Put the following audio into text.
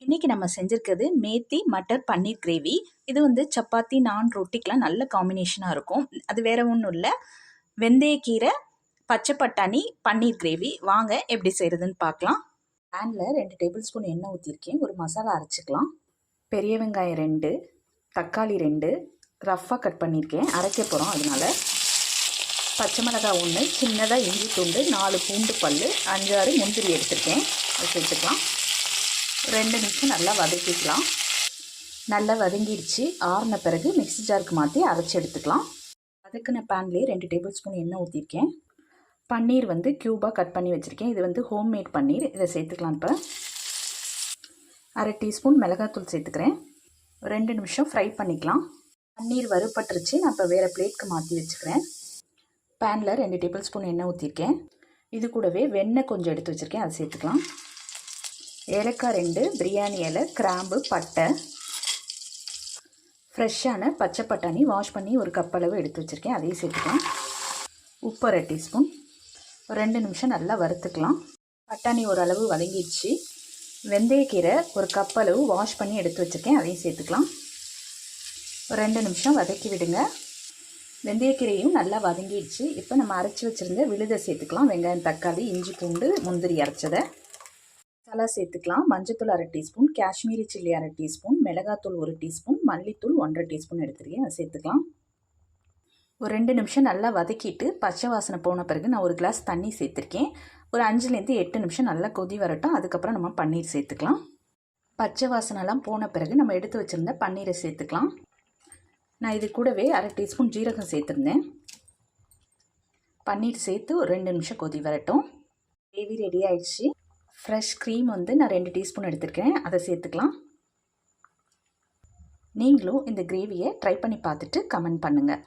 இன்றைக்கி நம்ம செஞ்சுருக்கிறது மேத்தி மட்டர் பன்னீர் கிரேவி. இது வந்து சப்பாத்தி நான் ரொட்டிக்கெலாம் நல்ல காம்பினேஷனாக இருக்கும். அது வேறு ஒன்றும் இல்லை, வெந்தயக்கீரை பச்சை பட்டாணி பன்னீர் கிரேவி. வாங்க எப்படி செய்கிறதுன்னு பார்க்கலாம். பேனில் 2 டேபிள் ஸ்பூன் எண்ணெய் ஊற்றிருக்கேன். ஒரு மசாலா அரைச்சிக்கலாம். பெரிய வெங்காயம் 2, தக்காளி 2 ரஃப்பாக கட் பண்ணியிருக்கேன், அரைக்க போகிறோம். அதனால் பச்சை மிளகாய் 1, சின்னதாக இஞ்சி துண்டு, 4 பூண்டு பல், 5-6 முந்திரி எடுத்துருக்கேன். அதை சேர்த்துக்கலாம். 2 நிமிஷம் நல்லா வதக்கிக்கலாம். நல்லா வதங்கிடுச்சு. ஆறின பிறகு மிக்ஸி ஜாருக்கு மாற்றி அரைச்சி எடுத்துக்கலாம். வதக்கின பேன்லேயே 2 டேபிள் ஸ்பூன் எண்ணெய் ஊற்றிருக்கேன். பன்னீர் வந்து க்யூபாக கட் பண்ணி வச்சுருக்கேன். இது வந்து ஹோம்மேட் பன்னீர். இதை சேர்த்துக்கலாம். இப்போ 1/2 டீஸ்பூன் மிளகாத்தூள் சேர்த்துக்கிறேன். 2 நிமிஷம் ஃப்ரை பண்ணிக்கலாம். பன்னீர் வறுபட்டுருச்சு. நான் இப்போ வேறு பிளேட்க்கு மாற்றி வச்சுக்கிறேன். பேனில் 2 டேபிள் ஸ்பூன் எண்ணெய் ஊற்றிருக்கேன். இது கூடவே வெண்ணெய் கொஞ்சம் எடுத்து வச்சுருக்கேன், அதை சேர்த்துக்கலாம். ஏலக்காய் 2, பிரியாணி இலை, கிராம்பு, பட்டை, ஃப்ரெஷ்ஷான பச்சை பட்டாணி வாஷ் பண்ணி ஒரு கப் அளவு எடுத்து வச்சுருக்கேன், அதையும் சேர்த்துக்கலாம். உப்பு 1/2 டீஸ்பூன். 2 நிமிஷம் நல்லா வறுத்துக்கலாம். பட்டாணி ஓரளவு வதங்கிடுச்சு. வெந்தயக்கீரை ஒரு கப் அளவு வாஷ் பண்ணி எடுத்து வச்சுருக்கேன், அதையும் சேர்த்துக்கலாம். 2 நிமிஷம் வதக்கி விடுங்க. வெந்தயக்கீரையும் நல்லா வதங்கிடுச்சு. இப்போ நம்ம அரைச்சி வச்சுருந்த விழுதை சேர்த்துக்கலாம். வெங்காயம், தக்காளி, இஞ்சி பூண்டு, முந்திரி அரைச்சதை மசாலா சேர்த்துக்கலாம். மஞ்சத்தூள் 1/2 டீஸ்பூன், காஷ்மீரி சில்லி 1/2 டீஸ்பூன், மிளகாத்தூள் 1 டீஸ்பூன், மல்லித்தூள் 1/2 டீஸ்பூன் எடுத்துருக்கேன், அதை சேர்த்துக்கலாம். ஒரு 2 நிமிஷம் நல்லா வதக்கிட்டு பச்சை வாசனை போன பிறகு நான் ஒரு கிளாஸ் தண்ணி சேர்த்துருக்கேன். ஒரு 5லேருந்து 8 நிமிஷம் நல்லா கொதி வரட்டும். அதுக்கப்புறம் நம்ம பன்னீர் சேர்த்துக்கலாம். பச்சை வாசனைலாம் போன பிறகு நம்ம எடுத்து வச்சுருந்த பன்னீரை சேர்த்துக்கலாம். நான் இது கூடவே 1/2 டீஸ்பூன் ஜீரகம் சேர்த்துருந்தேன். பன்னீர் சேர்த்து ஒரு 2 நிமிஷம் கொதி வரட்டும். கிரேவி ரெடி ஆயிடுச்சு. ஃப்ரெஷ் க்ரீம் வந்து நான் 2 டீஸ்பூன் எடுத்துருக்கேன், அதை சேர்த்துக்கலாம். நீங்களும் இந்த கிரேவியை ட்ரை பண்ணி பார்த்துட்டு கமெண்ட் பண்ணுங்கள்.